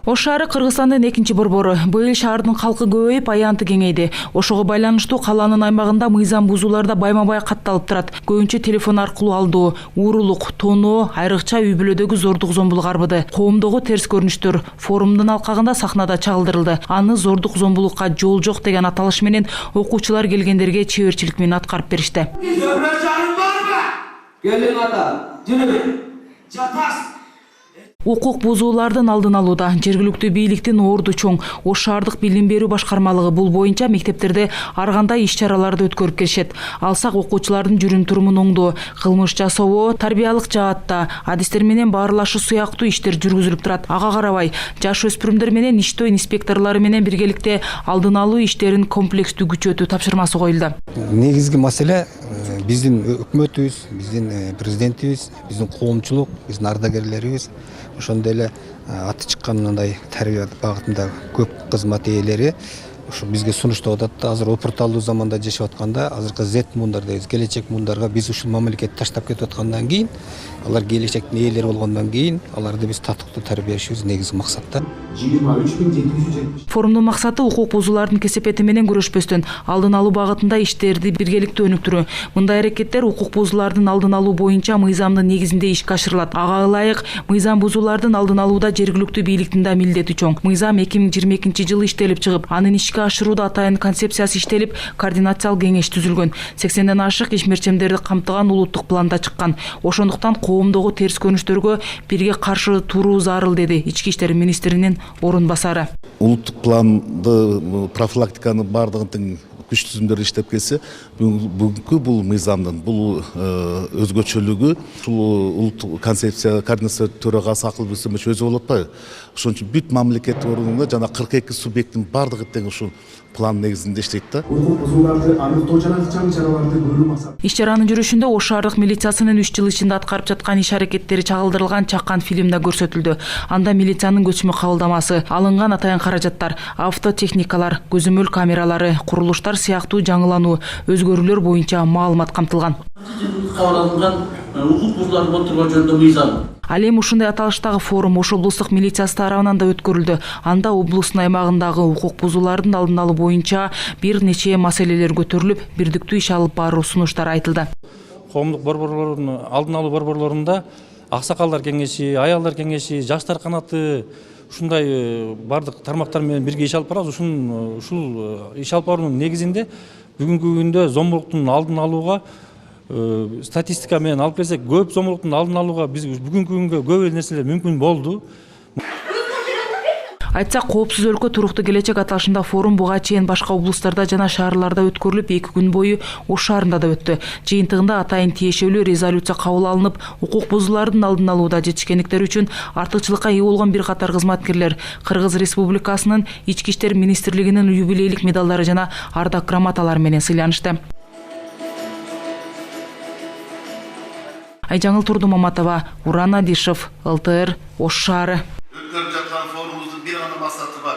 Ош шаары Кыргызстандын экинчи борбору. Быйыл шаардын калкы көбөйүп, аянты кеңейди. Ошого байланыштуу каланын аймагында мыйзам бузуулар да байма-бай катталып турат. Көбүнчө телефон аркылуу алдоо, уурулук, тоноо, айрыкча үй бүлөдөгү зордук зомбулук арбыды. Коомдогу терс көрүнүштөр форумдун алкагында сахнада чагылдырылды. Аны зордук зомбулукка жол жок деген аталыш менен окуучулар келгендерге чеберчилик менен аткарып беришти. Келин ата, жүрү, жатас. Укук бузуулардын алдын алууда жергиликтүү бийликтин орду чоң. Ош шаардык билим берүү башкармалыгы бул боюнча мектептерде ар кандай иш-чараларды өткөрүп келишет. Алсак окуучулардын жүрүм-турумун оңдоо, кылмыш жасоо, тарбиялык жаатта адистер менен баарлашуу сыяктуу иштер жүргүзүлүп турат. Ага карабай, жаш өспүрүмдөр менен иштөө инспекторлору менен биргеликте алдын алуу иштерин комплекстүү күчөтүү тапшырмасы коюлду. Негизги маселе биздин өкмөтүбүз, биздин президентибиз, биздин коомчулук, биздин ардагерлерибиз, ошондой эле аты чыккан мындай тарбия багытында көп кызмат ээлери ушу бизге сунуштап атат. Азыр опурталдуу заманда жашап атканда, азыркы Z муундар дейбиз, келечек муундарга биз ушул мамлекетти таштап кетип аткандан кийин, алар келечектин ээлери болгондон кийин, аларды биз татыктуу тарбиялашыбыз негизги максат. 23.770. Форумдун максаты укук бузуулардын кесепети менен күрөшпөстөн алдын алуу багытында иштерди биргеликте өнүктүрүү. Мындай аракеттер укук бузуулардын алдын алуу боюнча мыйзамдын негизинде ишке ашырылат. Ага ылайык мыйзам бузуулардын алдын алууда жергиликтүү бийликтин да милдети чоң. Мыйзам 2022-жылы иштелип чыгып, анын ишке ашырууда атайын концепциясы иштелип, координациялык кеңеш түзүлгөн. 80ден ашык ишмерчемдерди камтыган улуттук планда чыккан. Ошондуктан коомдогу терс көрүнүштөргө бирге каршы туруу зарыл, деди Ички иштер министринин орун басары. Улуттук планды профилактиканы бардыгын күч түзүмдөрү иштеп келсе, бүгүнкү бул мыйзамдын бул өзгөчөлүгү ушул улуттук концепция координация төрагасы акыл көзөмөч өзү болуп атпайбы? Ошон үчүн бүт мамлекет орнунда жана 42 субъекттин бардыгы тең ушул план негизинде иштейт да. Укук бузууларды аныктоо жана чараларды көрүү максаты. Иш-чаранын жүрүшүндө Ош шаардык милициясынын 3 жыл ичинде аткарып жаткан иш аракеттери чагылдырылган чакан фильм да көрсөтүлдү. Анда милициянын көчмө кабылдамасы, алынган атайын каражаттар, автотехникалар, көзөмөл камералары, курулуштар сыяктуу жаңылануу, өзгөрүүлөр боюнча маалымат камтылган. Кабыл алынган укук бузууларды болтурган жөнүндө мыйзам. Ал эми ушундай аталыштагы форум Ош облустук милициясы тарабынан да өткөрүлдү. Анда облустун аймагындагы укук бузуулардын алдын алуу боюнча бир нече маселелер көтөрүлүп, бирдиктүү иш алып баруу сунуштар айтылды. Коомдук борборлордун алдын алуу борборлорунда аксакалдар кеңеши, аялдар кеңеши, жаштар канаты ушундай бардык тармактар менен бирге иш алып барабыз. Ушул иш алып баруунун негизинде бүгүнкү күндө зомбулуктун алдын алууга статистика менен алып келсек, көп зомбулуктун алдын алууга биз бүгүнкү күнгө көп нерселер мүмкүн болду. Айтсак, коопсуз өлкө туруктуу келечек аталышында форум буга чейин башка облустарда жана шаарларда өткөрүлүп, 2 күн бою Ош шаарында да өттү. Жыйынтыгында атайын тиешелүү резолюция кабыл алынып, укук бузуулардын алдын алууда жетишкендиктери үчүн артыкчылыкка ээ болгон бир катар кызматкерлер Кыргыз Республикасынын Ички иштер министрлигинин юбилейлик медалдары жана ардак грамоталары менен сыйланышты. Айжаңыл Турдумаматова, Уран Адишев, ЛТР, Ош шаары. Өткөрүлүп жаткан форумубуздун бир гана максаты бар.